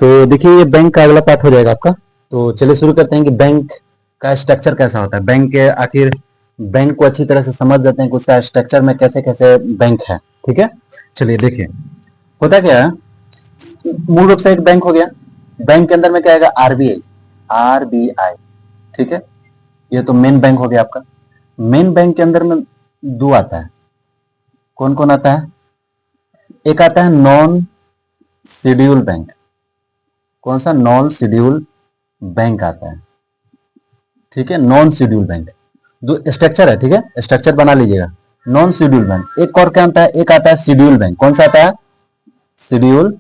तो देखिए ये बैंक का अगला पार्ट हो जाएगा आपका। तो चलिए शुरू करते हैं कि बैंक का स्ट्रक्चर कैसा होता है। बैंक के आखिर बैंक को अच्छी तरह से समझ जाते हैं कि उसका स्ट्रक्चर में कैसे कैसे बैंक है। ठीक है, चलिए देखिए होता क्या है। मूल रूप से एक बैंक हो गया। बैंक के अंदर में क्या आएगा? आरबीआई। आरबीआई, ठीक है। ये तो मेन बैंक हो गया आपका। मेन बैंक के अंदर में दो आता है। कौन कौन आता है? एक आता है नॉन शेड्यूल बैंक। कौन सा? नॉन शेड्यूल बैंक आता है। ठीक है, नॉन शेड्यूल बैंक। दो स्ट्रक्चर है, ठीक है, स्ट्रक्चर बना लीजिएगा। Non schedule bank. एक और क्या आता है? एक आता है शेड्यूल बैंक। कौन सा आता है? Schedule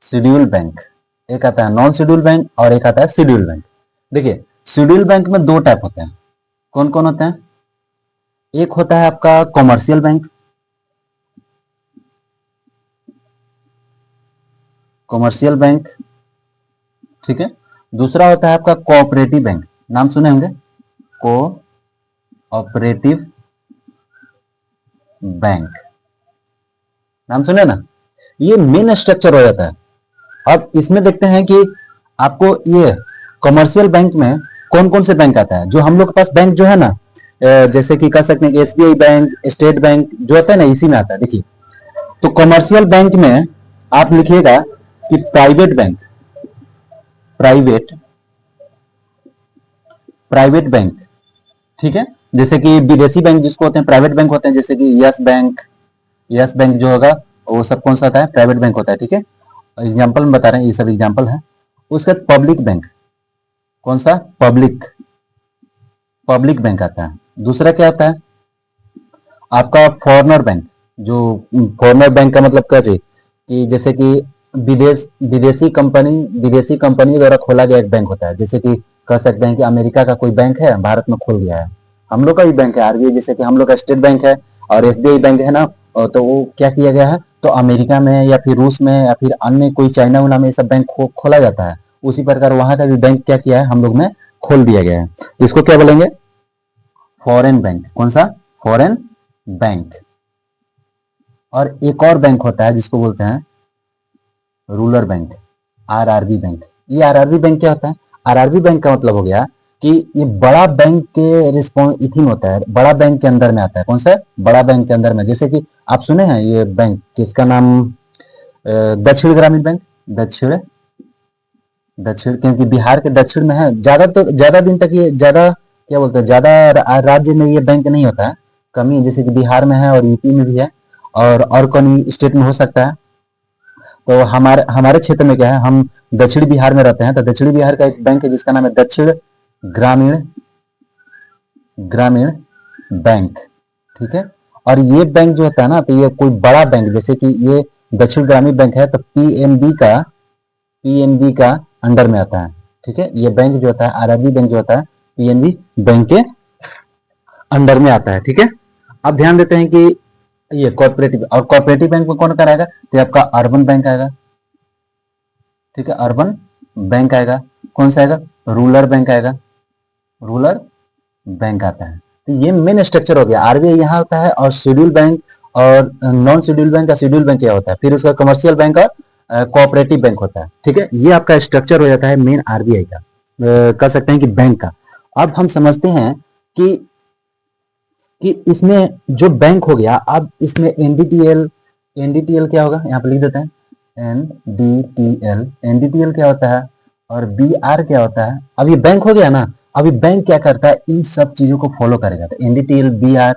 schedule bank. एक आता है नॉन शेड्यूल बैंक और एक आता है शेड्यूल बैंक। देखिए शेड्यूल बैंक में दो टाइप होते हैं। कौन कौन होते हैं? एक होता है आपका कॉमर्शियल बैंक। कॉमर्शियल बैंक, ठीक है। दूसरा होता है आपका कोऑपरेटिव बैंक। नाम सुने होंगे, कोऑपरेटिव बैंक। नाम सुने ना। ये मेन स्ट्रक्चर हो जाता है। अब इसमें देखते हैं कि आपको ये कमर्शियल बैंक में कौन कौन से बैंक आता है। जो हम लोग के पास बैंक जो है ना, जैसे कि कह सकते हैं कि एसबीआई बैंक, स्टेट बैंक जो होता है ना, इसी में आता है। देखिए तो कमर्शियल बैंक में आप लिखिएगा कि private bank. Private private bank, ठीक है। जैसे कि विदेशी बैंक जिसको होते हैं प्राइवेट बैंक होते हैं, जैसे कि यस बैंक। यस बैंक जो होगा वो सब कौन सा होता है? प्राइवेट बैंक होता है, ठीक है। एग्जाम्पल में बता रहे हैं, ये सब एग्जाम्पल है। उसके बाद पब्लिक बैंक। कौन सा? पब्लिक पब्लिक बैंक आता है। दूसरा क्या आता है आपका? Foreigner bank. जो फॉरनर बैंक का मतलब क्या चाहिए कि जैसे कि विदेशी कंपनी द्वारा खोला गया एक बैंक होता है। जैसे कि कह सकते हैं कि अमेरिका का कोई बैंक है, भारत में खोल गया है। हम लोग का भी बैंक है आरबीआई, जैसे कि हम लोग का स्टेट बैंक है और एसबीआई बैंक है ना। तो वो क्या किया गया है, तो अमेरिका में या फिर रूस में या फिर अन्य कोई चाइना उना में ये सब बैंक खोला जाता है। उसी प्रकार वहां का भी बैंक क्या किया है, हम लोग में खोल दिया गया है। तो इसको क्या बोलेंगे? Foreign bank. कौन सा? Foreign bank. और एक और बैंक होता है जिसको बोलते हैं रूरल बैंक, आरआरबी बैंक। ये आरआरबी बैंक क्या होता है? आरआरबी बैंक का मतलब हो गया कि ये बड़ा बैंक के रिस्पॉन्स इथिन होता है, बड़ा बैंक के अंदर में आता है। कौन सा? बड़ा बैंक के अंदर में। जैसे कि आप सुने हैं ये बैंक किसका नाम? दक्षिण ग्रामीण बैंक। दक्षिण दक्षिण क्योंकि बिहार के दक्षिण में है ज्यादा, तो ज्यादा दिन तक ये ज्यादा क्या बोलते हैं, ज्यादा राज्य में ये बैंक नहीं होता है। कमी है, जैसे कि बिहार में है और यूपी में भी है और कौन स्टेट में हो सकता है। तो हमारे हमारे क्षेत्र में क्या है, हम दक्षिण बिहार में रहते हैं। तो दक्षिण बिहार का एक बैंक है जिसका नाम है दक्षिण ग्रामीण ग्रामीण बैंक, ठीक है। और ये बैंक जो होता है ना, तो ये कोई बड़ा बैंक, जैसे कि ये दक्षिण ग्रामीण बैंक है तो पीएनबी का अंडर में आता है, ठीक है। ये बैंक जो होता है आरआरबी बैंक जो होता है पीएनबी बैंक के अंडर में आता है, ठीक है। अब ध्यान देते हैं कि ये कॉर्पोरेटिव, और कॉर्पोरेटिव बैंक में कौन कराएगा? तो आपका अर्बन बैंक आएगा, ठीक है। अर्बन बैंक आएगा। कौन सा आएगा? रूरल बैंक आएगा। रूरल बैंक आता है। तो ये मेन स्ट्रक्चर हो गया। आरबीआई यहाँ होता है और शेड्यूल बैंक और नॉन शेड्यूल बैंक का शेड्यूल बैंक क्या होता है, फिर उसका कमर्शियल बैंक और कोऑपरेटिव बैंक होता है, ठीक है। ये आपका स्ट्रक्चर हो जाता है मेन आरबीआई का, कह सकते हैं कि बैंक का। अब हम समझते हैं कि इसमें जो बैंक हो गया, अब इसमें एनडीटीएल। एनडीटीएल क्या होगा, यहाँ पे लिख देते हैं एनडीटीएल। एनडीटीएल क्या होता है और बीआर क्या होता है। अब ये बैंक हो गया ना। अभी बैंक क्या करता है, इन सब चीजों को फॉलो करेगा। तो NDTL, BR,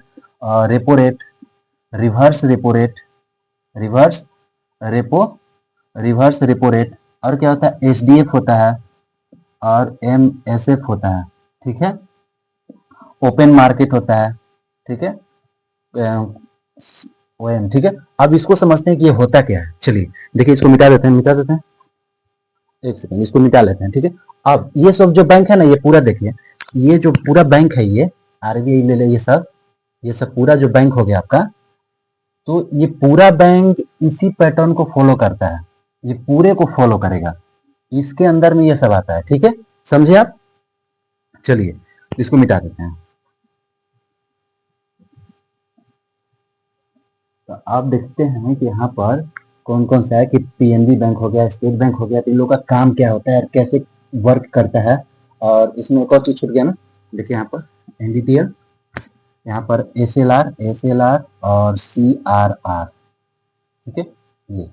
repo rate, reverse repo rate, reverse repo reverse repo rate, और क्या होता है एसडीएफ होता है और एमएसएफ होता है, ठीक है। ओपन मार्केट होता है, ठीक है। ओएम, ठीक है। अब इसको समझते हैं कि ये होता क्या है। चलिए देखिए, इसको मिटा देते हैं। एक सेकंड, इसको मिटा लेते हैं, ठीक है। अब ये सब जो बैंक है ना, ये पूरा देखिए, ये जो पूरा बैंक है, ये आरबीआई ले ले, ये सब पूरा जो बैंक हो गया आपका, तो ये पूरा बैंक इसी पैटर्न को फॉलो करता है। ये पूरे को फॉलो करेगा, इसके अंदर में ये सब आता है, ठीक है। समझे आप? चलिए इसको मिटा देते हैं। तो आप देखते हैं कि यहाँ पर कौन कौन सा है कि पीएनबी बैंक हो गया, स्टेट बैंक हो गया, तो इन लोगों का काम क्या होता है और कैसे वर्क करता है। और इसमें एक और चीज छूट गया ना, देखिए यहाँ पर एनडीटीएल, यहाँ पर एसएलआर और सीआरआर, ठीक है। ये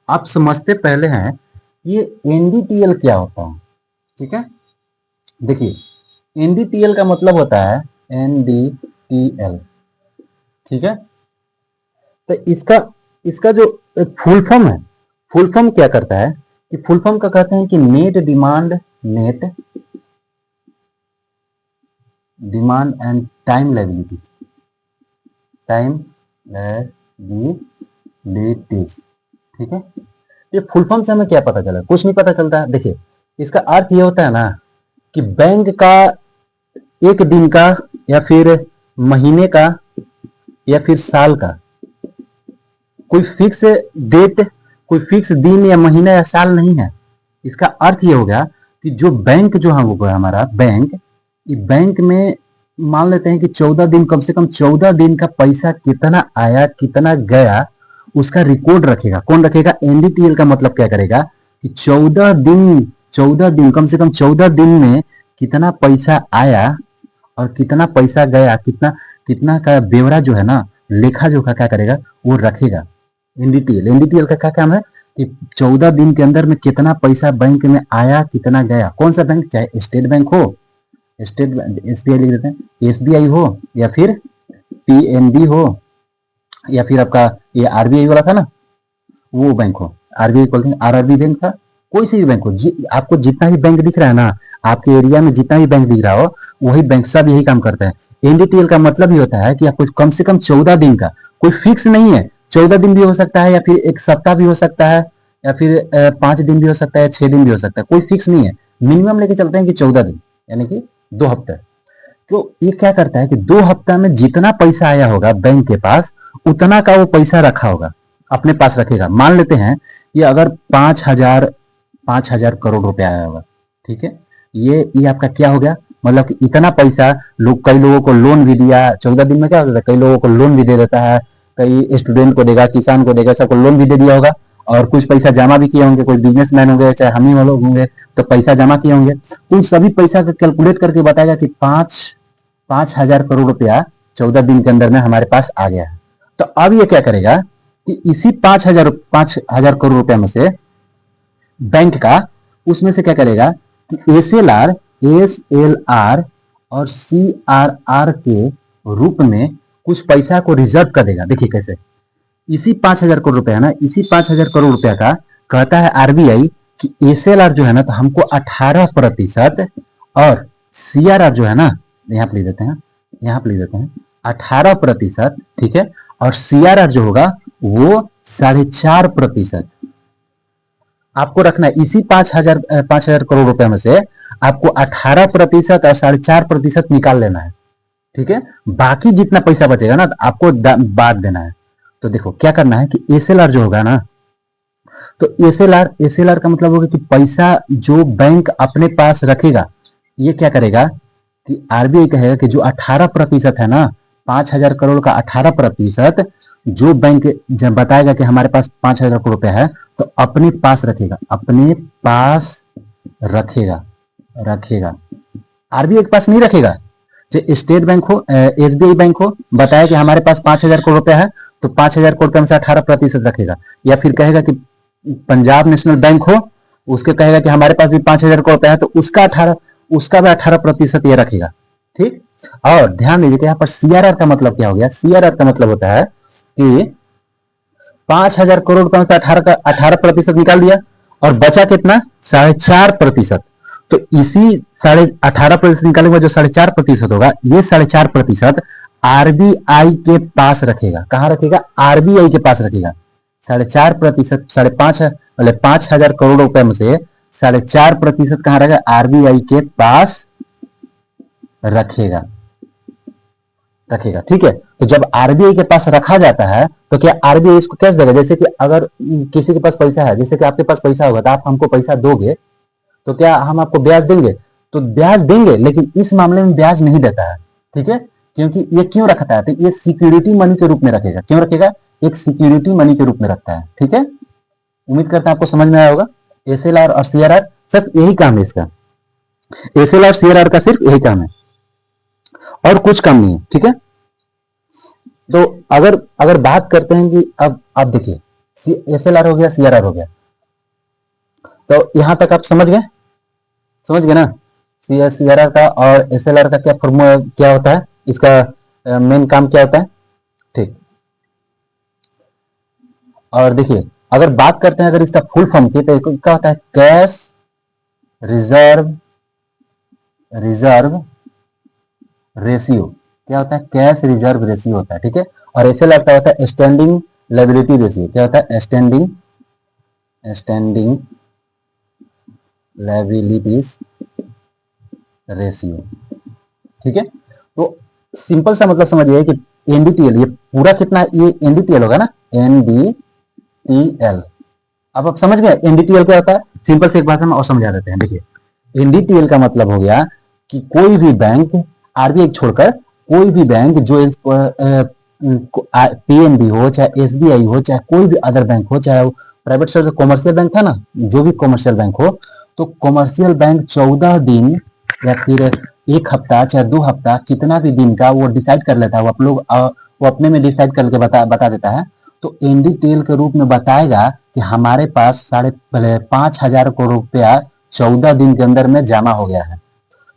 आप समझते पहले हैं कि ये एनडीटीएल क्या होता है, ठीक है। देखिए एनडीटीएल का मतलब होता है एनडीटीएल, ठीक है। तो इसका इसका जो फुल फॉर्म है, फुल फॉर्म क्या करता है कि फुल फॉर्म का कहते हैं कि net demand and time liability, ठीक है। ये फुल फॉर्म से हमें क्या पता चला, कुछ नहीं पता चलता है। देखिए इसका अर्थ ये होता है ना कि बैंक का एक दिन का या फिर महीने का या फिर साल का कोई फिक्स डेट, कोई फिक्स दिन या महीना या साल नहीं है। इसका अर्थ ये हो गया कि जो बैंक जो है हमारा बैंक, ये बैंक में मान लेते हैं कि 14 दिन, कम से कम 14 दिन का पैसा कितना आया कितना गया उसका रिकॉर्ड रखेगा। कौन रखेगा? एनडीटीएल का मतलब क्या करेगा कि 14 दिन कम से कम 14 दिन में कितना पैसा आया और कितना पैसा गया, कितना कितना का ब्यौरा जो है ना, लेखा जोखा क्या करेगा वो रखेगा। एनडीटीएल का क्या काम है कि 14 दिन के अंदर में कितना पैसा बैंक में आया कितना गया। कौन सा बैंक, चाहे स्टेट बैंक हो, स्टेट एसबीआई लिख देते हैं, एसबीआई हो या फिर पीएनबी हो या फिर आपका ये आरबीआई वाला था ना वो बैंक हो, आरबीआई बोलते हैं, आरआरबी बैंक था, कोई सी भी बैंक हो, आपको जितना भी बैंक दिख रहा है ना, आपके एरिया में जितना भी बैंक दिख रहा हो वही बैंक सब यही काम करता है। एनडीटीएल का मतलब ही होता है कि आपको कम से कम 14 दिन का, कोई फिक्स नहीं है, 14 दिन भी हो सकता है या फिर एक सप्ताह भी हो सकता है या फिर 5 दिन भी हो सकता है, 6 दिन भी हो सकता है, कोई फिक्स नहीं है। मिनिमम लेके चलते हैं कि 14 दिन यानी कि 2 हफ्ते। तो ये क्या करता है कि 2 हफ्ता में जितना पैसा आया होगा बैंक के पास उतना का वो पैसा रखा होगा, अपने पास रखेगा। मान लेते हैं कि अगर 5,000 करोड़ रुपया आया होगा, ठीक है। ये आपका क्या हो गया, मतलब कि इतना पैसा लोग, कई लोगों को लोन भी दिया 14 दिन में, क्या होता है कई लोगों को लोन भी दे देता है, कई स्टूडेंट को देगा, किसान को देगा, सबको लोन भी दे दिया होगा और कुछ पैसा जमा भी किए होंगे, कोई बिजनेसमैन होंगे चाहे हम ही लोग होंगे तो पैसा जमा किए होंगे। तो उन सभी पैसा को कैलकुलेट करके बताएगा कि 5,000 करोड़ रुपया 14 दिन के अंदर में हमारे पास आ गया है। तो अब ये क्या करेगा कि इसी 5,000 करोड़ रुपया में से बैंक का, उसमें से क्या करेगा कि एसएलआर और सीआरआर के रूप में कुछ पैसा को रिजर्व कर देगा। देखिए कैसे, इसी 5,000 करोड़ रुपया है ना, इसी 5,000 करोड़ रुपया का कहता है आरबीआई कि एसएलआर जो है ना तो हमको 18% और सीआरआर जो है ना, यहाँ पे लिख देते हैं, 18%, ठीक है, और सीआरआर जो होगा वो 4.5% आपको रखना है। इसी 5,000 करोड़ रुपए में से आपको 18% और 4.5% निकाल लेना है, ठीक है। बाकी जितना पैसा बचेगा ना आपको बांट देना है। तो देखो क्या करना है कि एसएलआर जो होगा ना, तो एसएलआर का मतलब होगा कि पैसा जो बैंक अपने पास रखेगा, ये क्या करेगा कि आरबीआई कहेगा कि जो 18% है ना, 5,000 करोड़ का 18% जो बैंक जब बताएगा कि हमारे पास 5,000 करोड़ रुपया है तो अपने पास रखेगा, रखेगा। आरबीआई के पास नहीं रखेगा। जो स्टेट बैंक हो, एसबीआई बैंक हो, बताया कि हमारे पास 5,000 करोड़ रुपया है तो 5,000 करोड़ के अनुसार 18% रखेगा। या फिर कहेगा कि पंजाब नेशनल बैंक हो, उसके कहेगा कि हमारे पास भी 5,000 करोड़ रुपया है तो उसका भी 18% ये रखेगा, ठीक। और ध्यान दीजिए कि यहाँ पर सीआरआर का मतलब क्या हो गया। सीआरआर का मतलब होता है कि 5,000 करोड़ का 18% निकाल दिया और बचा कितना, 4.5%। तो इसी 18.5% निकालने के बाद जो 4.5% होगा, ये 4.5% आरबीआई के पास रखेगा। कहां रखेगा? आरबीआई के पास रखेगा। 4.5%, 5,000 करोड़ रुपए में से 4.5% कहां रहेगा? आरबीआई के पास रखेगा, ठीक है। तो जब आरबीआई के पास रखा जाता है तो क्या आरबीआई इसको कैसे देगा? जैसे कि अगर किसी के पास पैसा है, जैसे कि आपके पास पैसा होगा तो आप हमको पैसा दोगे तो क्या हम आपको ब्याज देंगे? तो ब्याज देंगे, लेकिन इस मामले में ब्याज नहीं देता है, ठीक है। क्योंकि ये क्यों रखता है? तो ये सिक्योरिटी मनी के रूप में रखेगा। क्यों रखेगा? एक सिक्योरिटी मनी के रूप में रखता है, ठीक है। उम्मीद करते हैं आपको समझ में आया होगा। एसएलआर और सीआरआर सिर्फ यही काम है इसका, एसएलआर सीआरआर का सिर्फ यही काम है और कुछ काम नहीं है, ठीक है। तो अगर अगर बात करते हैं कि अब आप देखिए एसएलआर हो गया, सीआरआर हो गया, तो यहां तक आप समझ गए ना सीआरआर का और एसएलआर का क्या फॉर्मूला क्या होता है, इसका मेन काम क्या होता है, ठीक। और देखिए अगर बात करते हैं अगर इसका फुल फॉर्म की तो क्या होता है, कैश रिजर्व रेशियो, क्या होता है, कैश रिजर्व रेशियो होता है, ठीक है। और एसएलआर क्या होता है, स्टैंडिंग लायबिलिटी रेशियो, क्या होता है, स्टैंडिंग लायबिलिटीज रेशियो, ठीक है। तो सिंपल सा मतलब समझिए कि एनडीटीएल ये पूरा कितना, ये एनडीटीएल होगा ना, एनडीटीएल। अब आप समझ गए एनडीटीएल क्या होता है, सिंपल से एक बात हम और समझा देते हैं। देखिए एनडीटीएल का मतलब हो गया कि कोई भी बैंक आरबीआई छोड़कर कोई भी बैंक जो पीएनबी हो चाहे एसबीआई हो चाहे कोई भी अदर बैंक हो, चाहे वो प्राइवेट सेक्टर कॉमर्शियल बैंक था ना, जो भी कॉमर्शियल बैंक हो, तो कॉमर्शियल बैंक 14 दिन या फिर एक हफ्ता चाहे 2 हफ्ता कितना भी दिन का वो डिसाइड कर लेता है, वो आप लोग वो अपने में डिसाइड करके बता देता है। तो एनडीटीएल के रूप में बताएगा कि हमारे पास 5,500 करोड़ रुपया 14 दिन के अंदर में जमा हो गया है।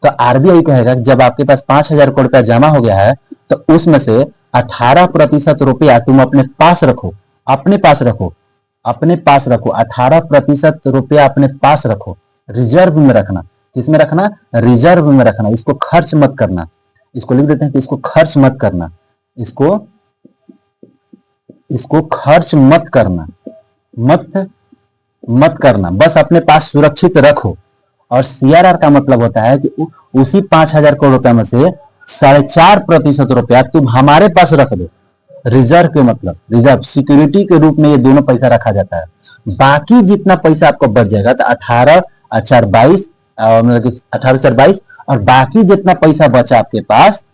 तो आरबीआई कहेगा जब आपके पास 5,000 करोड़ रुपया जमा हो गया है तो उसमें से 18% रुपया तुम अपने पास रखो, 18% रुपया अपने पास रखो, रिजर्व में रखना। किसमें रखना, रिजर्व में रखना, इसको खर्च मत करना। इसको लिख देते हैं कि इसको खर्च मत करना, इसको खर्च मत करना, बस अपने पास सुरक्षित रखो। और सीआरआर का मतलब होता है कि उसी 5,000 करोड़ रुपया में से 4.5% रुपया तुम हमारे पास रख दो। रिजर्व के मतलब रिजर्व सिक्योरिटी के रूप में ये दोनों पैसा रखा जाता है। बाकी जितना पैसा आपको बच जाएगा तो 18,422 मतलब कि 18,422 और बाकी जितना पैसा बचा आपके पास,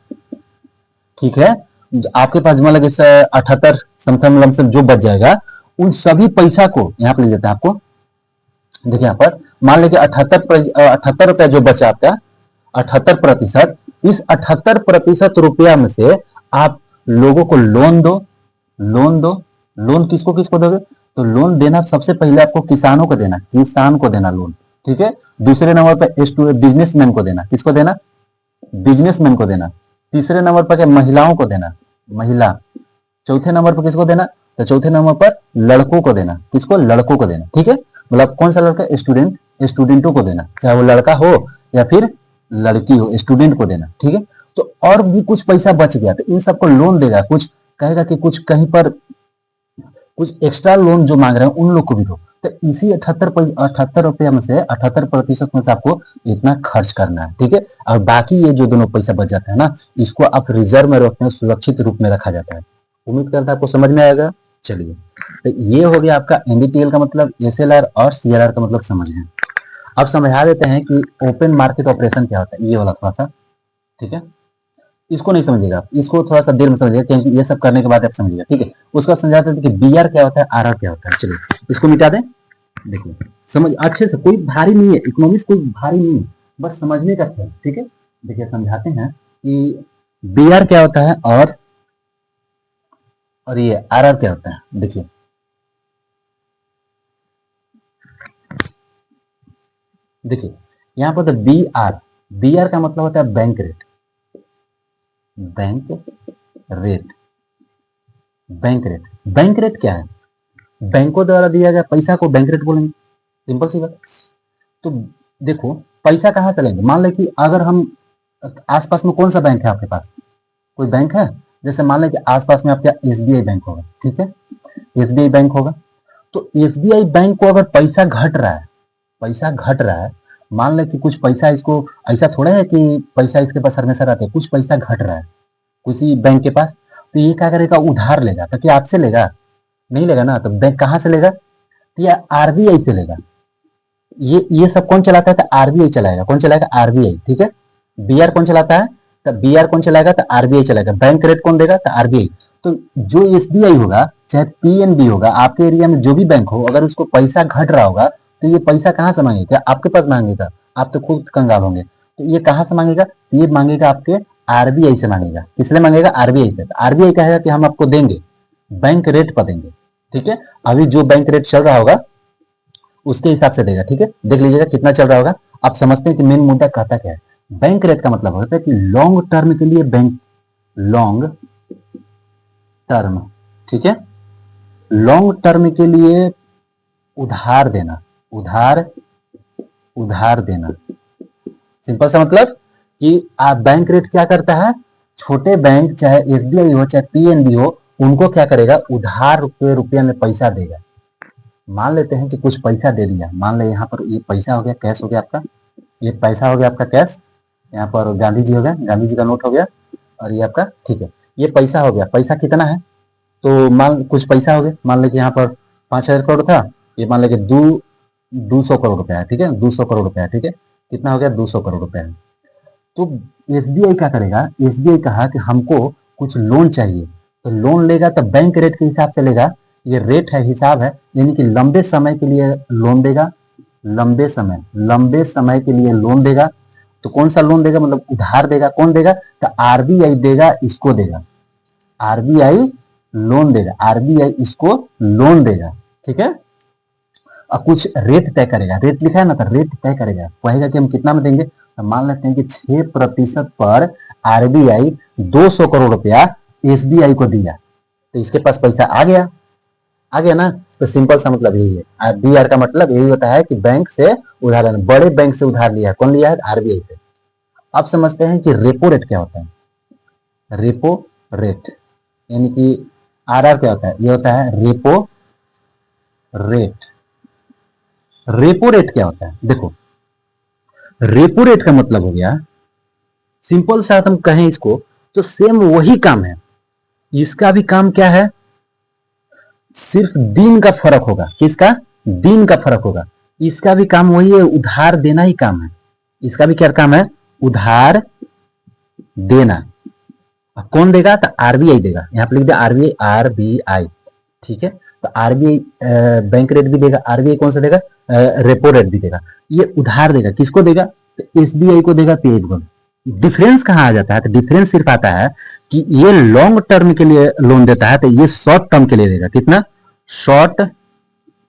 ठीक है, आपके पास मतलब 78 समथिंग लमसम जो बच जाएगा उन सभी पैसा को यहाँ पे ले लेते हैं। आपको देखिए यहाँ पर मान लीजिए 78 रुपया जो बचा आपका 78%, इस 78% रुपया में से आप लोगों को लोन दो। लोन किसको दोगे, तो लोन देना सबसे पहले आपको किसानों को देना, लोन, ठीक है। दूसरे नंबर पर बिजनेसमैन को देना, किसको देना, बिजनेसमैन को देना। तीसरे नंबर पर क्या, महिलाओं को देना, महिला। चौथे नंबर पर किसको देना, तो चौथे नंबर पर लड़कों को देना, किसको, लड़कों को देना, ठीक है। मतलब कौन सा लड़का, स्टूडेंटों को देना, चाहे वो लड़का हो या फिर लड़की हो, स्टूडेंट को देना, ठीक है। तो और भी कुछ पैसा बच गया तो इन सबको लोन देगा, कुछ कहेगा कि कुछ कहीं पर कुछ एक्स्ट्रा लोन जो मांग रहे हैं उन लोग को भी दो। तो इसी 78 रुपया में से 78% में से आपको इतना खर्च करना है, ठीक है। और बाकी ये जो दोनों पैसा बच जाता है ना, इसको आप रिजर्व में रखते हैं, सुरक्षित रूप में रखा जाता है। उम्मीद करता है आपको समझ में आएगा। चलिए तो ये हो गया आपका एनडीटीएल का मतलब, एसएलआर और सीआरआर का मतलब समझ गए। अब समझा देते हैं कि ओपन मार्केट ऑपरेशन क्या होता है, ये वाला थोड़ा सा, ठीक है। इसको नहीं समझिएगा आप, इसको थोड़ा सा देर में समझिएगा क्योंकि ये सब करने के बाद आप समझिएगा, ठीक है। उसका समझाते हैं कि बीआर क्या होता है, आरआर क्या होता है। चलिए इसको मिटा दें। देखिए समझ अच्छे से, कोई भारी नहीं है, इकोनॉमिक्स कोई भारी नहीं है, बस समझने का है, ठीक है। देखिए समझाते हैं कि बीआर क्या होता है और ये आरआर क्या होता है। देखिए यहाँ पर तो बीआर का मतलब होता है बैंक रेट। बैंक रेट क्या है, बैंकों द्वारा दिया गया पैसा को बैंक रेट बोलेंगे, सिंपल सी बात। तो देखो पैसा कहाँ चलेंगे, मान लें कि अगर हम आसपास में कौन सा बैंक है आपके पास, कोई बैंक है, जैसे मान लें कि आसपास में आपका एसबीआई बैंक होगा, ठीक है, एसबीआई बैंक होगा। तो एसबीआई बैंक को अगर पैसा घट रहा है, मान लें कि कुछ पैसा इसको, ऐसा थोड़ा है कि पैसा इसके पास हमेशा रहता है, कुछ पैसा घट रहा है किसी बैंक के पास, तो ये क्या करेगा, उधार लेगा। तो क्या आपसे लेगा, नहीं लेगा ना, तो बैंक कहाँ से लेगा, तो ये आरबीआई से लेगा। ये सब कौन चलाता है, तो आरबीआई चलाएगा। कौन चलाएगा, आरबीआई, ठीक है। बीआर कौन चलाता है, तो बीआर कौन चलाएगा, तो आरबीआई चलाएगा। बैंक रेट कौन देगा, तो आरबीआई। तो जो एसबीआई होगा चाहे पीएनबी होगा, आपके एरिया में जो भी बैंक हो, अगर उसको पैसा घट रहा होगा तो ये पैसा कहाँ से मांगेगा? क्या आपके पास मांगेगा? आप तो खुद कंगाल होंगे। तो ये कहाँ से मांगेगा? ये मांगेगा आपके आरबीआई से मांगेगा। किसलिए मांगेगा? आरबीआई से। आरबीआई कहेगा कि हम आपको देंगे, बैंक रेट पर देंगे, ठीक है। अभी जो बैंक रेट चल रहा होगा उसके हिसाब से देगा, ठीक है। देख लीजिएगा कितना चल रहा होगा। आप समझते हैं कि मेन मुद्दा कहता क्या है। बैंक रेट का मतलब होता है कि लॉन्ग टर्म के लिए बैंक, लॉन्ग टर्म, ठीक है, लॉन्ग टर्म के लिए उधार देना, उधार उधार देना। सिंपल सा मतलब कि आप बैंक रेट क्या करता है, छोटे बैंक चाहे एसबीआई हो चाहे पीएनबी हो, उनको क्या करेगा? उधार रुपये में पैसा देगा। मान लेते हैं कि कुछ पैसा दे दिया, मान ले यहाँ पर ये पैसा हो गया, कैश हो गया आपका, ये पैसा हो गया आपका कैश, यहाँ पर गांधी जी हो गया, गांधी जी का नोट हो गया, और ये आपका, ठीक है, ये पैसा हो गया। पैसा कितना है? तो मान कुछ पैसा हो गया, मान ले कि यहाँ पर 5,000 करोड़ था, ये मान ले कि 200 करोड़ रुपया है, ठीक है, 200 करोड़ रुपया है, ठीक है, कितना हो गया? 200 करोड़ रुपया है। तो एसबीआई क्या करेगा? एसबीआई कहा कि हमको कुछ लोन चाहिए, तो लोन लेगा तो बैंक रेट के हिसाब से लेगा। ये रेट है, हिसाब है, यानी कि लंबे समय के लिए लोन देगा, लंबे समय के लिए लोन देगा। तो कौन सा लोन देगा? मतलब उधार देगा। कौन देगा? तो आरबीआई देगा, इसको देगा, आरबीआई लोन देगा, आरबीआई इसको लोन देगा, ठीक है। और कुछ रेट तय करेगा, रेट लिखा है ना, तो रेट तय करेगा, कहेगा कि हम कितना में देंगे। तो मान लेते हैं कि 6% पर आरबीआई 200 करोड़ रुपया एसबीआई को दिया, तो इसके पास पैसा आ गया, आ गया ना। तो सिंपल सा मतलब यही है, बीआर का मतलब यही होता है कि बैंक से उधार लेना। बड़े बैंक से उधार लिया है, कौन लिया है? आरबीआई से। अब समझते हैं कि रेपो रेट क्या होता है। रेपो रेट यानी कि आरआर क्या होता है? ये होता है रेपो रेट। रेपो रेट क्या होता है? देखो, रेपो रेट का मतलब हो गया, सिंपल सा हम कहें इसको तो सेम वही काम है, इसका भी काम क्या है? सिर्फ दिन का फर्क होगा। किसका? दिन का फर्क होगा। इसका भी काम वही है, उधार देना ही काम है। इसका भी क्या काम है? उधार देना। कौन देगा? तो आरबीआई देगा। यहां पर लिख दिया आरबीआई, आरबीआई, ठीक है। तो आरबीआई बैंक रेट भी देगा, आरबीआई कौन सा देगा? रेपो रेट भी देगा। ये उधार देगा, किसको देगा? तो एसबीआई को देगा, पीआई को। डिफरेंस कहां आ जाता है? तो डिफरेंस सिर्फ आता है कि ये लॉन्ग टर्म के लिए लोन देता है, तो ये शॉर्ट टर्म के लिए देगा। कितना? शॉर्ट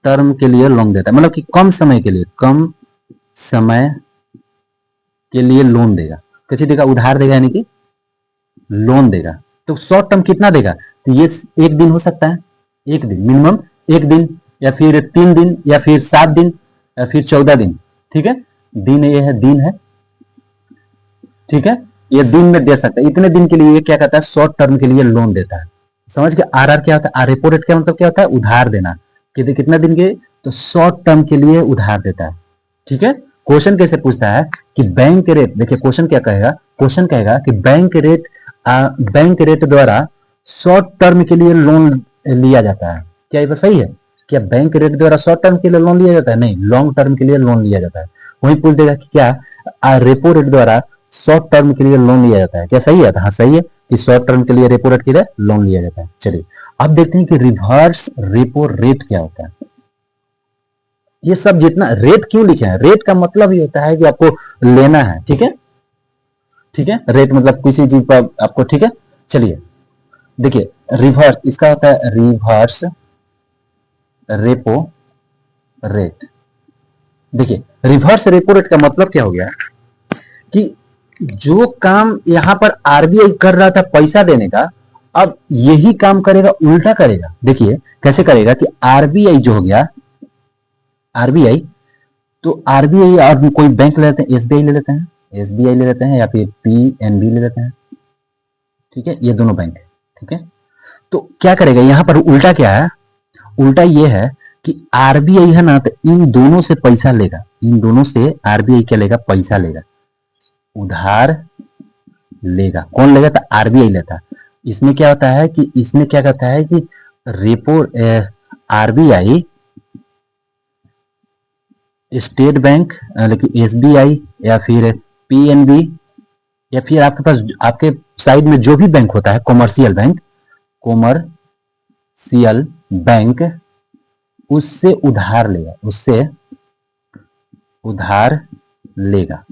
टर्म के लिए लोन देता है, मतलब कि कम समय के लिए, कम समय के लिए लोन देगा। कैसे देगा? उधार देगा, यानी कि लोन देगा। तो शॉर्ट टर्म कितना देगा? तो ये 1 दिन हो सकता है, 1 दिन मिनिमम, 1 दिन या फिर 3 दिन या फिर 7 दिन या फिर 14 दिन, ठीक है। दिन ये है, दिन है, ठीक है, ये दिन में दे सकता है। इतने दिन के लिए ये क्या कहता है? शॉर्ट टर्म के लिए लोन देता है। समझ के? आरआर क्या होता है? आर रेपो रेट का मतलब क्या होता है? उधार देना। कितना दिन के? तो शॉर्ट टर्म के लिए उधार देता है, ठीक है। क्वेश्चन कैसे पूछता है कि बैंक रेट, देखिए क्वेश्चन क्या कहेगा, क्वेश्चन कहेगा कि बैंक रेट द्वारा शॉर्ट टर्म के लिए लोन लिया जाता है। क्या ये बात सही है? क्या बैंक रेट द्वारा शॉर्ट टर्म के लिए लोन लिया जाता है? नहीं, लॉन्ग टर्म के लिए लोन लिया जाता है। वही पूछ देगा कि क्या रेपो रेट द्वारा शॉर्ट टर्म के लिए लोन लिया जाता है। क्या सही है? हाँ सही है कि शॉर्ट टर्म के लिए रेपो रेट के लिए लोन लिया जाता है। चलिए अब देखते हैं कि रिवर्स रेपो रेट क्या होता है। ये सब जितना रेट क्यों लिखे हैं, रेट का मतलब ये होता है कि आपको लेना है, ठीक है, ठीक है। रेट मतलब किसी चीज पर आपको, ठीक है। चलिए देखिए, रिवर्स इसका होता है रिवर्स रेपो रेट। देखिए रिवर्स रेपो रेट का मतलब क्या हो गया कि जो काम यहां पर आरबीआई कर रहा था पैसा देने का, अब यही काम करेगा, उल्टा करेगा। देखिए कैसे करेगा कि आरबीआई जो हो गया, आरबीआई, तो आरबीआई और कोई बैंक ले लेते हैं, एसबीआई ले लेते हैं, एसबीआई ले लेते हैं या फिर पीएनबी ले लेते हैं, ठीक है, ये दोनों बैंक, ठीक है। तो क्या करेगा यहां पर? उल्टा क्या है? उल्टा ये है कि आरबीआई है ना, तो इन दोनों से पैसा लेगा, इन दोनों से आरबीआई क्या लेगा? पैसा लेगा, उधार लेगा। कौन लेगा? तो आरबीआई लेता। इसमें क्या होता है कि इसमें क्या कहता है कि रेपो आरबीआई, स्टेट बैंक, लेकिन एसबीआई या फिर पीएनबी या फिर आपके पास आपके साइड में जो भी बैंक होता है, कॉमर्शियल बैंक, कॉमर्शियल बैंक उससे उधार लेगा, उससे उधार लेगा।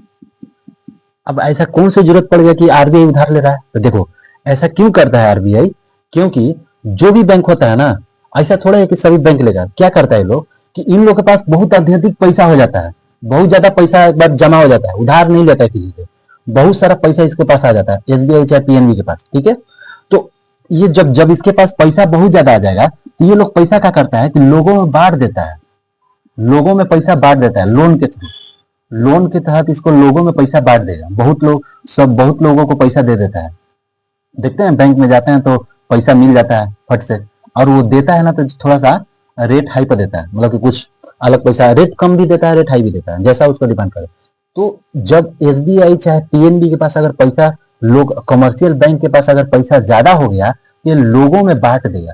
अब ऐसा कौन सी जरूरत पड़ गया कि आरबीआई उधार ले रहा है? तो देखो ऐसा क्यों करता है आरबीआई, क्योंकि जो भी बैंक होता है ना, ऐसा थोड़ा है कि सभी बैंक लेगा। क्या करता है लोग कि इन लोग के पास बहुत अत्यधिक पैसा हो जाता है, बहुत ज्यादा पैसा एक बार जमा हो जाता है, उधार नहीं लेता है किसी से, बहुत सारा पैसा इसके पास आ जाता है, एसबीआई चाहे पीएनबी के पास, ठीक है। तो ये जब जब इसके पास पैसा बहुत ज्यादा आ जाएगा तो ये लोग पैसा क्या करता है कि लोगों में बांट देता है, लोगों में पैसा बांट देता है लोन के थ्रू, लोन के तहत इसको लोगों में पैसा बांट देगा। बहुत लोगों को पैसा दे देता है। देखते हैं बैंक में जाते हैं तो पैसा मिल जाता है फट से, और वो देता है ना तो थोड़ा सा रेट हाई पर देता है, मतलब कि कुछ अलग पैसा, रेट कम भी देता है, रेट हाई भी देता है, जैसा उसको डिपेंड करे। तो जब एसबीआई चाहे पीएनबी के पास अगर पैसा, लोग कमर्शियल बैंक के पास अगर पैसा ज्यादा हो गया, ये लोगों में बांट देगा,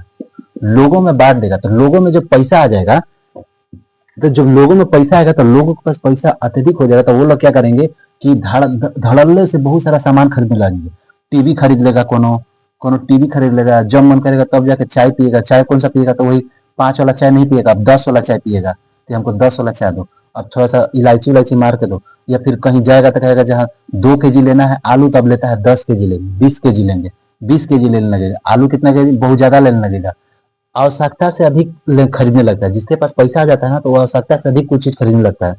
लोगों में बांट देगा। तो लोगों में जब पैसा आ जाएगा, तो जब लोगों में पैसा आएगा तो लोगों के पास पैसा अत्यधिक हो जाएगा, तो वो लोग क्या करेंगे कि धड़ल्ले से बहुत सारा सामान खरीदने लगेंगे। टीवी खरीद लेगा, कोनो कोनो टीवी खरीद लेगा, जब मन करेगा तब जाके चाय पिएगा। चाय कौन सा पिएगा? तो वही 5 वाला चाय नहीं पिएगा, अब 10 वाला चाय पिएगा, तो हमको 10 वाला चाय दो, अब थोड़ा सा इलायची उलायची मार के दो। या फिर कहीं जाएगा तो कहेगा जहाँ 2 केजी लेना है आलू, तब लेता है 10 केजी लेंगे, 20 केजी लेंगे, 20 केजी लेने लगेगा। आलू कितना केजी? बहुत ज्यादा लेने लगेगा, आवश्यकता से अधिक खरीदने लगता है। जिसके पास पैसा आ जाता है ना तो वो आवश्यकता से अधिक कुछ चीज खरीदने लगता है।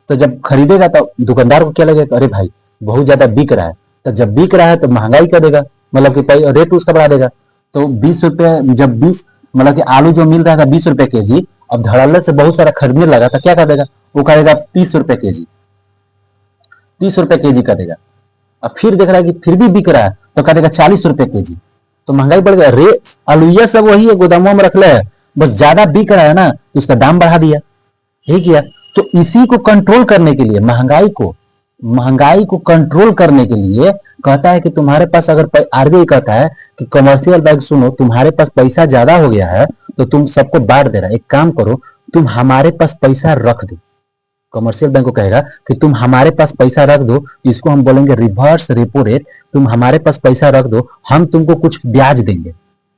तो जब खरीदेगा तो दुकानदार को क्या लगेगा, अरे भाई बहुत ज्यादा बिक रहा है। तो जब बिक रहा है तो महंगाई कर देगा, मतलब कि रेट उसका बढ़ा देगा। तो 20 रुपए, जब 20, मतलब कि आलू जो मिल रहा था 20 रुपए केजी, अब धड़ल्ले से बहुत सारा खरीदने लगा तो क्या कर देगा, वो करेगा 30 रुपए केजी, 30 रुपए केजी कर देगा। अब फिर देख रहा है कि फिर भी बिक रहा है तो कर देगा 40 रुपए केजी। तो महंगाई बढ़ गया, रेट अलुइया सब वही है, गोदामों में रख ले, बस ज्यादा बिक रहा है ना तो इसका दाम बढ़ा दिया, ठीक है। तो इसी को कंट्रोल करने के लिए, महंगाई को कंट्रोल करने के लिए कहता है कि तुम्हारे पास अगर आरबीआई कहता है कि कमर्शियल बैंक सुनो, तुम्हारे पास पैसा ज्यादा हो गया है तो तुम सबको बांट दे रहा है, एक काम करो तुम हमारे पास पैसा रख दो। कमर्शियल बैंक को कहेगा कि तुम हमारे पास पैसा रख दो, इसको हम बोलेंगे रिवर्स रेपो रेट। तुम हमारे पास पैसा रख दो, हम तुमको कुछ ब्याज देंगे,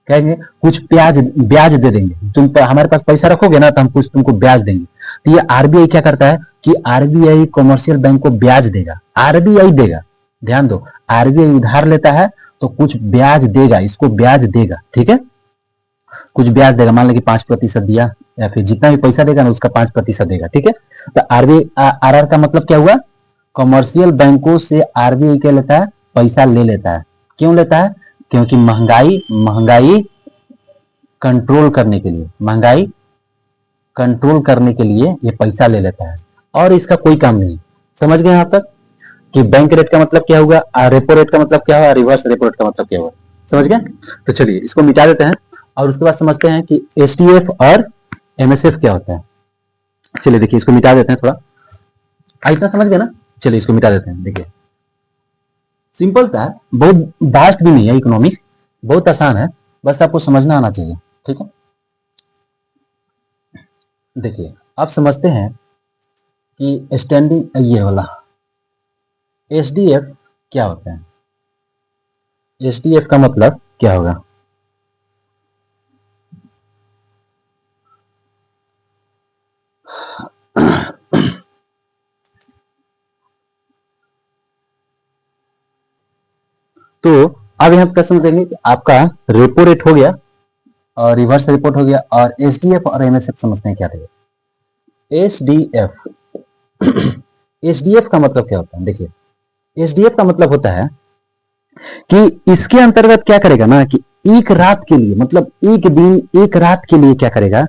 कहेंगे कुछ ब्याज ब्याज दे देंगे। तुम हमारे पास पैसा रखोगे ना तो हम कुछ तुमको ब्याज देंगे। तो ये आरबीआई क्या करता है कि आरबीआई कमर्शियल बैंक को ब्याज देगा, आरबीआई देगा। ध्यान दो, आरबीआई उधार लेता है तो कुछ ब्याज देगा, इसको ब्याज देगा, ठीक है, कुछ ब्याज देगा। मान लो कि 5% दिया, या फिर जितना भी पैसा देगा ना उसका 5% देगा, ठीक है। तो आरबीआई आर का मतलब क्या हुआ, कमर्शियल बैंकों से आरबीआई क्या लेता है, पैसा ले लेता है। क्यों लेता है? क्योंकि महंगाई कंट्रोल करने के लिए, महंगाई कंट्रोल करने के लिए ये पैसा ले लेता है, और इसका कोई काम नहीं। समझ गए यहां तक कि बैंक रेट का मतलब क्या होगा, रेपो रेट का मतलब क्या होगा, रिवर्स रेपो रेट का मतलब क्या होगा? समझ गए? तो चलिए इसको मिटा देते हैं और उसके बाद समझते हैं कि एसटीएफ और एमएसएफ क्या होता है। चलिए देखिए इसको मिटा देते हैं, थोड़ा इतना समझ गए ना। चलिए इसको मिटा देते हैं। देखिए सिंपल था, बहुत वास्ट भी नहीं है, इकोनॉमिक बहुत आसान है, बस आपको समझना आना चाहिए, ठीक है। देखिए आप समझते हैं कि स्टैंडिंग ये वाला एसडीएफ क्या होता है। एसडीएफ का मतलब क्या होगा? तो अब यहाँ क्या समझेंगे कि आपका रेपो रेट हो गया और रिवर्स रेपो हो गया, और एसडीएफ और एमएसएफ समझते हैं क्या रहेगा। एसडीएफ एसडीएफ का मतलब क्या होता है? देखिए एसडीएफ का मतलब होता है कि इसके अंतर्गत क्या करेगा ना कि एक रात के लिए, मतलब एक दिन एक रात के लिए क्या करेगा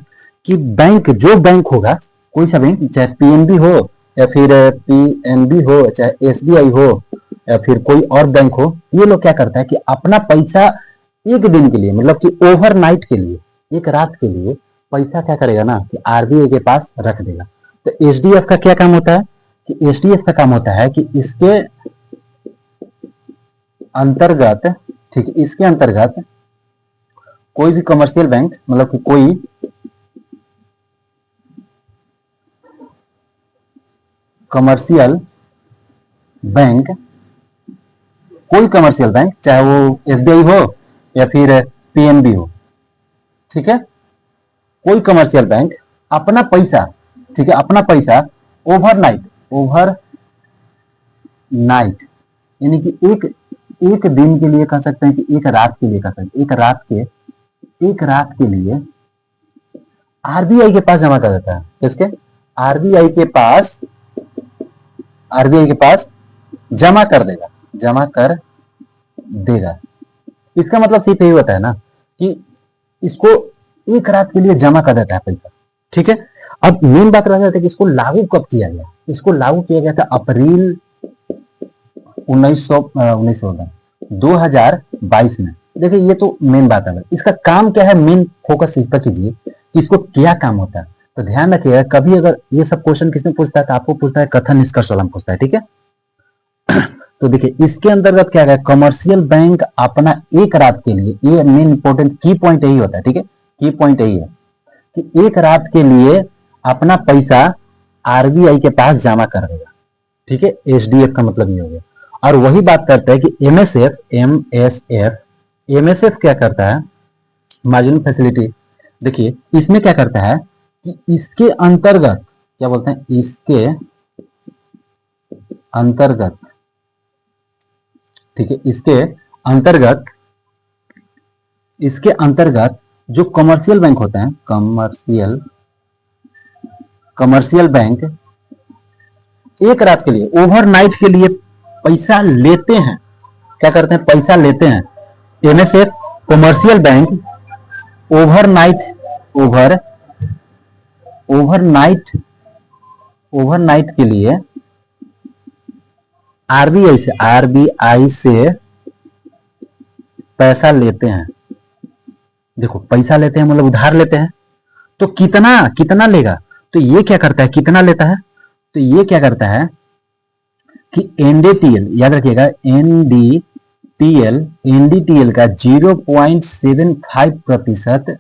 कि बैंक, जो बैंक होगा, कोई सा बैंक, चाहे पीएनबी हो या फिर पीएनबी हो, चाहे एसबीआई हो या फिर कोई और बैंक हो, ये लोग क्या करता है कि अपना पैसा एक दिन के लिए, मतलब कि ओवरनाइट के लिए, एक रात के लिए पैसा क्या करेगा ना कि आरबीआई के पास रख देगा। तो एसडीएफ का क्या काम होता है कि एसडीएफ का काम होता है कि इसके अंतर्गत, ठीक है, इसके अंतर्गत कोई भी कमर्शियल बैंक, मतलब कि कोई कमर्शियल बैंक, कोई कमर्शियल बैंक, चाहे वो एसबीआई हो या फिर पीएनबी हो, ठीक है, कोई कमर्शियल बैंक अपना पैसा, ठीक है, अपना पैसा ओवरनाइट यानी कि एक दिन के लिए कह सकते हैं कि एक रात के लिए कह सकते हैं, एक रात के लिए आरबीआई के पास जमा कर देता है। किसके? आरबीआई के पास जमा कर देगा। इसका मतलब सिर्फ यही होता है ना कि इसको एक रात के लिए जमा कर देता है पैसा, ठीक है। अब मेन बात रह जाता है कि इसको लागू कब किया गया? इसको लागू किया गया था अप्रैल 2022 में। देखिए ये तो मेन बात है। इसका काम क्या है, मेन फोकस इस पर कीजिए कि इसको क्या काम होता है। तो ध्यान रखिएगा, कभी अगर ये सब क्वेश्चन किसने पूछता है तो आपको पूछता है कथन निष्कर्ष वाला पूछता है, ठीक है। तो देखिए इसके अंतर्गत क्या है, कमर्शियल बैंक अपना एक रात के लिए, ये मेन इंपॉर्टेंट की पॉइंट यही होता है, ठीक है। की पॉइंट यही है कि एक रात के लिए अपना पैसा आरबीआई के पास जमा कर देगा, ठीक है। एसडीएफ का मतलब ये हो गया। और वही बात करते हैं कि एमएसएफ क्या करता है, मार्जिनल फैसिलिटी। देखिए इसमें क्या करता है कि इसके अंतर्गत क्या बोलते हैं, इसके अंतर्गत, ठीक है, इसके अंतर्गत जो कमर्शियल बैंक होते हैं, कमर्शियल बैंक एक रात के लिए, ओवरनाइट के लिए पैसा लेते हैं। क्या करते हैं? पैसा लेते हैं। एमएसएफ कमर्शियल बैंक ओवरनाइट के लिए आरबीआई से पैसा लेते हैं। देखो पैसा लेते हैं मतलब उधार लेते हैं। तो कितना लेगा? तो ये क्या करता है, कितना लेता है? तो ये क्या करता है कि एनडीटीएल, याद रखिएगा, एनडीटीएल का 0.75%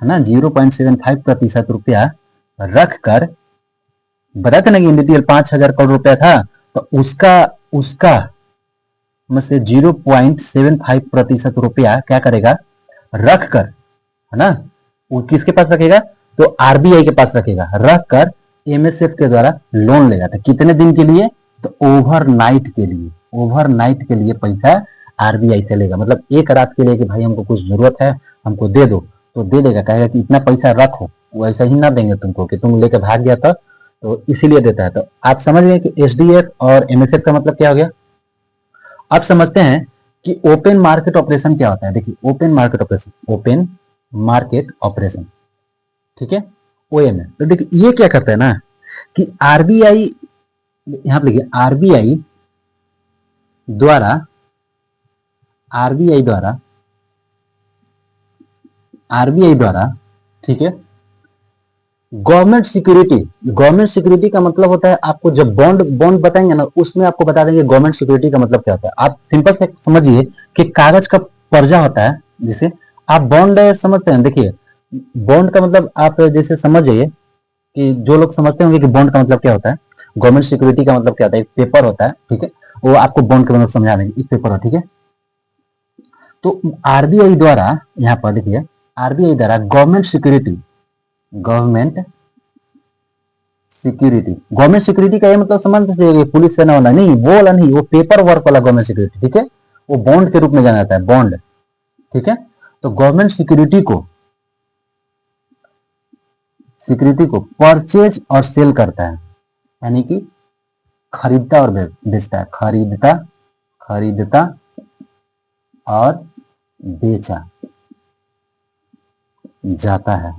है ना, 0.75% रुपया रखकर, बताते ना कि एनडीटीएल 5,000 करोड़ रुपया था, तो उसका में से 0.75% रुपया क्या करेगा, रखकर, है ना, वो किसके पास रखेगा? तो आरबीआई के पास रखेगा, रखकर एमएसएफ के द्वारा लोन लेगा। था कितने दिन के लिए? तो ओवरनाइट के लिए पैसा आरबीआई से लेगा। मतलब एक रात के लिए कि भाई हमको कुछ जरूरत है, हमको दे दो, तो दे देगा। कहेगा कि इतना पैसा रखो, वो ऐसा ही ना देंगे तुमको कि तुम लेके भाग गया था, तो इसीलिए देता है। तो आप समझ गए कि एसडीएफ और एमएसएफ का मतलब क्या हो गया। आप समझते हैं कि ओपन मार्केट ऑपरेशन क्या होता है। देखिए ओपन मार्केट ऑपरेशन, ठीक है, ओएमए। तो देखिए ये क्या करता है ना कि आरबीआई, यहां पे लिखिए, आरबीआई द्वारा, ठीक है, गवर्नमेंट सिक्योरिटी का मतलब होता है, आपको जब बॉन्ड बताएंगे ना, उसमें आपको बता देंगे गवर्नमेंट सिक्योरिटी का मतलब क्या होता है। आप सिंपल से समझिए कि कागज का पर्चा होता है, जिसे आप बॉन्ड समझते हैं। देखिए बॉन्ड का मतलब आप जैसे समझ जाइए कि जो लोग समझते होंगे कि बॉन्ड का मतलब क्या होता है, गवर्नमेंट सिक्योरिटी का मतलब क्या होता है, एक पेपर होता है, ठीक है, वो आपको बॉन्ड का मतलब समझा देंगे, एक पेपर हो, ठीक है। तो आरबीआई द्वारा, यहां पर देखिए, आरबीआई द्वारा गवर्नमेंट सिक्योरिटी का ये मतलब समझ से पुलिस सेना वाला नहीं, वो वाला नहीं, वो पेपर वर्क वाला गवर्नमेंट सिक्योरिटी, ठीक है, वो बॉन्ड के रूप में जाना जाता है, बॉन्ड, ठीक है। तो गवर्नमेंट सिक्योरिटी को परचेज और सेल करता है, यानी कि खरीदता और बेचता है, खरीदता और बेचा जाता है।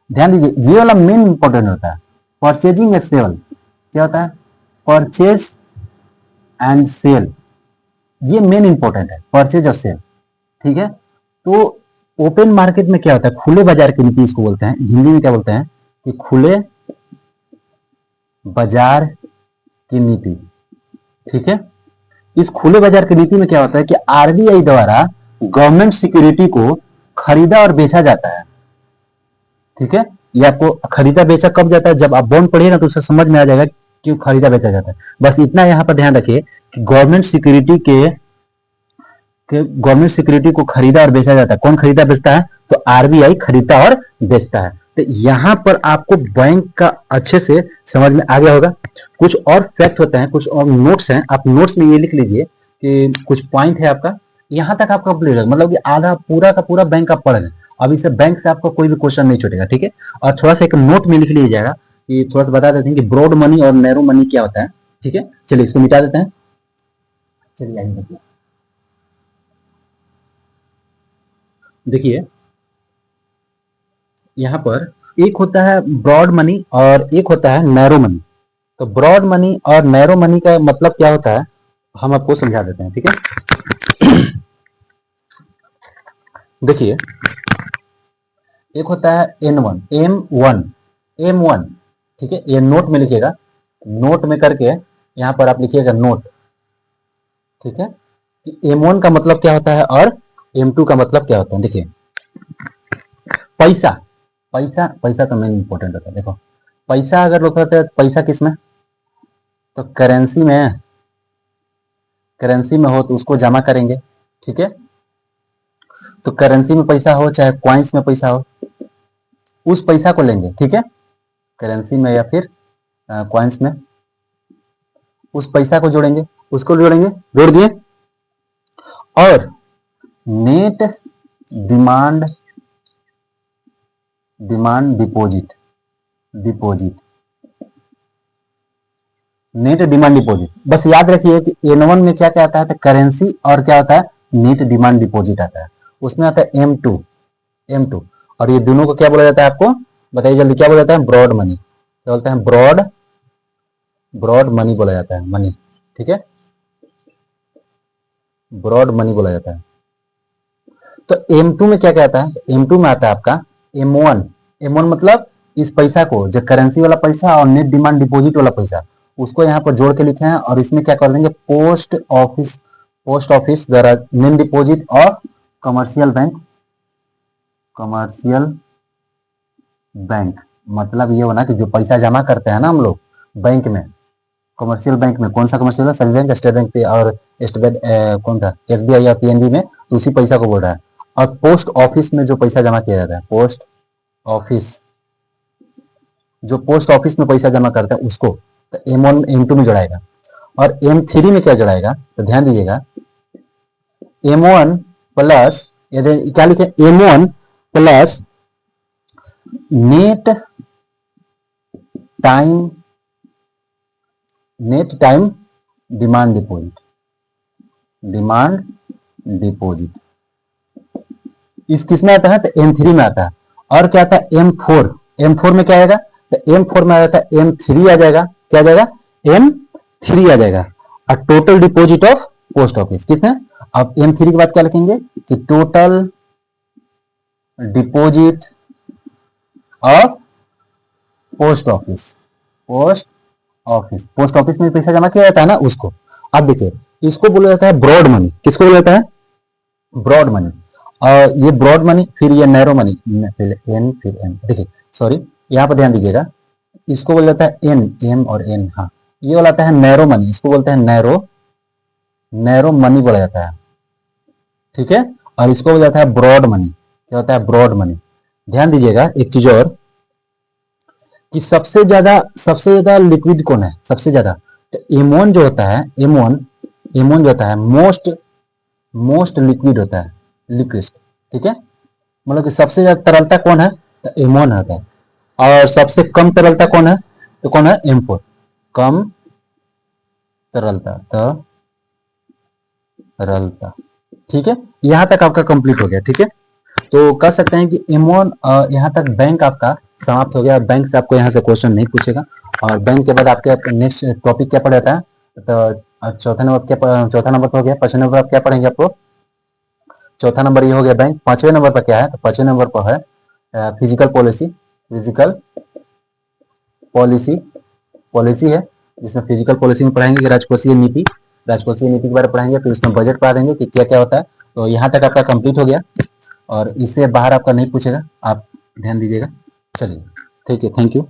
ध्यान दीजिए ये वाला मेन इंपॉर्टेंट होता है। परचेजिंग एंड सेल क्या होता है, परचेज एंड सेल, ये मेन इंपॉर्टेंट है, परचेज और सेल, ठीक है। तो ओपन मार्केट में क्या होता है, खुले बाजार की नीति इसको बोलते हैं, हिंदी में क्या बोलते हैं कि खुले बाजार की नीति, ठीक है। इस खुले बाजार की नीति में क्या होता है कि आरबीआई द्वारा गवर्नमेंट सिक्योरिटी को खरीदा और बेचा जाता है, ठीक है। ये आपको खरीदा बेचा कब जाता है, जब आप बॉन्ड पढ़िए ना तो उससे समझ में आ जाएगा क्यों खरीदा बेचा जाता है। बस इतना यहां पर ध्यान रखिए कि गवर्नमेंट सिक्योरिटी के कि गवर्नमेंट सिक्योरिटी को खरीदा और बेचा जाता है। कौन खरीदा बेचता है? तो आरबीआई खरीदता और बेचता है। तो यहां पर आपको बैंक का अच्छे से समझ में आ गया होगा। कुछ और फैक्ट होते हैं, कुछ और नोट्स हैं, आप नोट्स में ये लिख लीजिए कि कुछ पॉइंट है आपका, यहां तक आपका कंप्लीट है, मतलब कि आधा पूरा का पूरा बैंक आप पढ़ गए। अब इसे बैंक से आपका कोई भी क्वेश्चन नहीं छूटेगा, ठीक है। और थोड़ा सा एक नोट में लिख लिया जाएगा कि थोड़ा सा बता देते हैं कि ब्रॉड मनी और नैरो मनी क्या होता है, ठीक है। चलिए इसको मिटा देते हैं। चलिए आइए देखिए, देखिए यहाँ पर एक होता है ब्रॉड मनी और एक होता है नैरो मनी। तो ब्रॉड मनी और नैरो मनी का मतलब क्या होता है हम आपको समझा देते हैं, ठीक है। देखिए एक होता है N1, M1, ठीक है, ये नोट में लिखिएगा, नोट में करके यहाँ पर आप लिखिएगा नोट, ठीक है, कि M1 का मतलब क्या होता है और M2 का मतलब क्या होता है। देखिए पैसा, पैसा तो मेन इंपॉर्टेंट होता है। देखो पैसा अगर लोग कहते हैं पैसा किस में, तो करेंसी में, करेंसी में हो तो उसको जमा करेंगे, ठीक है। तो करेंसी में पैसा हो चाहे क्वाइंस में पैसा हो, उस पैसा को लेंगे, ठीक है, करेंसी में या फिर क्वाइंस में, उस पैसा को जोड़ेंगे, उसको जोड़ेंगे, जोड़ दिए। और net demand, deposit, net demand deposit, बस याद रखिए कि N1 में क्या क्या आता है, तो करेंसी और क्या होता है, नेट डिमांड डिपॉजिट आता है। उसमें आता है M2, और ये दोनों को क्या बोला जाता है आपको बताइए जल्दी, क्या बोला जाता है, ब्रॉड मनी, क्या बोलते हैं, ब्रॉड मनी बोला जाता है, मनी, ठीक है, ब्रॉड मनी बोला जाता है। तो M2 में क्या क्या आता है, M2 में आता है आपका M1 मतलब इस पैसा को, जो करेंसी वाला पैसा और नेट डिमांड डिपॉजिट वाला पैसा, उसको यहाँ पर जोड़ के लिखे हैं, और इसमें क्या कर देंगे, पोस्ट ऑफिस द्वारा नेट डिपॉजिट और कमर्शियल बैंक, मतलब ये होना कि जो पैसा जमा करते हैं ना हम लोग बैंक में, कमर्शियल बैंक में, कौन सा कमर्शियल है, सभी बैंक, स्टेट बैंक पे और स्टेट बैंक, कौन था, SBI या PNB में, तो उसी पैसा को बोल रहा है। और पोस्ट ऑफिस में जो पैसा जमा किया जाता है, पोस्ट ऑफिस, जो पोस्ट ऑफिस में पैसा जमा करता है उसको, तो M1 M2 में जोड़ाएगा। और M3 में क्या जोड़ाएगा, तो ध्यान दीजिएगा, M1 प्लस, क्या लिखे, M1 plus net time demand deposit, इस किस में आता है, तो M3 में आता है। और क्या आता है, M4 में क्या आएगा, तो M4 में आ जाता है M3 आ जाएगा, क्या आ जाएगा, M3 आ जाएगा। और total deposit of post office किसमें, अब M3 के बाद क्या लिखेंगे कि total deposit of post office में पैसा जमा किया जाता है ना उसको। अब देखिए इसको बोला जाता है ब्रॉड मनी, किसको बोला जाता है, ब्रॉड मनी। और ये ब्रॉड मनी, फिर ये नैरो मनी, पहले N फिर M, देखिए सॉरी यहाँ पर ध्यान दीजिएगा, इसको बोला जाता है M और N, हाँ ये वाला आता है नैरो मनी, इसको बोलते हैं नैरो मनी बोला जाता है, ठीक है। और इसको बोला जाता है ब्रॉड मनी, क्या होता है, ब्रॉड मनी। ध्यान दीजिएगा एक चीज और, कि सबसे ज्यादा लिक्विड कौन है, सबसे ज्यादा, तो M1 जो होता है, M1 जो होता है मोस्ट लिक्विड होता है, लिक्विड, ठीक है, मतलब कि सबसे ज्यादा तरलता कौन है, तो M1 होता है। और सबसे कम तरलता कौन है, तो कौन है, M4, कम तरलता, ठीक है। यहां तक आपका कंप्लीट हो गया, ठीक है। तो कह सकते हैं कि M1 यहाँ तक बैंक आपका समाप्त हो गया। बैंक से आपको यहाँ से क्वेश्चन नहीं पूछेगा। और बैंक के बाद आपके नेक्स्ट टॉपिक क्या पढ़ाता है, तो चौथा नंबर तो हो गया, 5वें नंबर आप क्या पढ़ेंगे, आपको चौथा नंबर ये हो गया बैंक। 5वें नंबर पर क्या है, तो 5वें नंबर पर है फिजिकल पॉलिसी है, जिसमें फिजिकल पॉलिसी में पढ़ाएंगे कि राजकोषीय नीति के बारे में पढ़ाएंगे, फिर उसमें बजट पढ़ा देंगे कि क्या क्या होता है। तो यहाँ तक आपका कंप्लीट हो गया, और इससे बाहर आपका नहीं पूछेगा, आप ध्यान दीजिएगा। चलिए ठीक है, थैंक यू।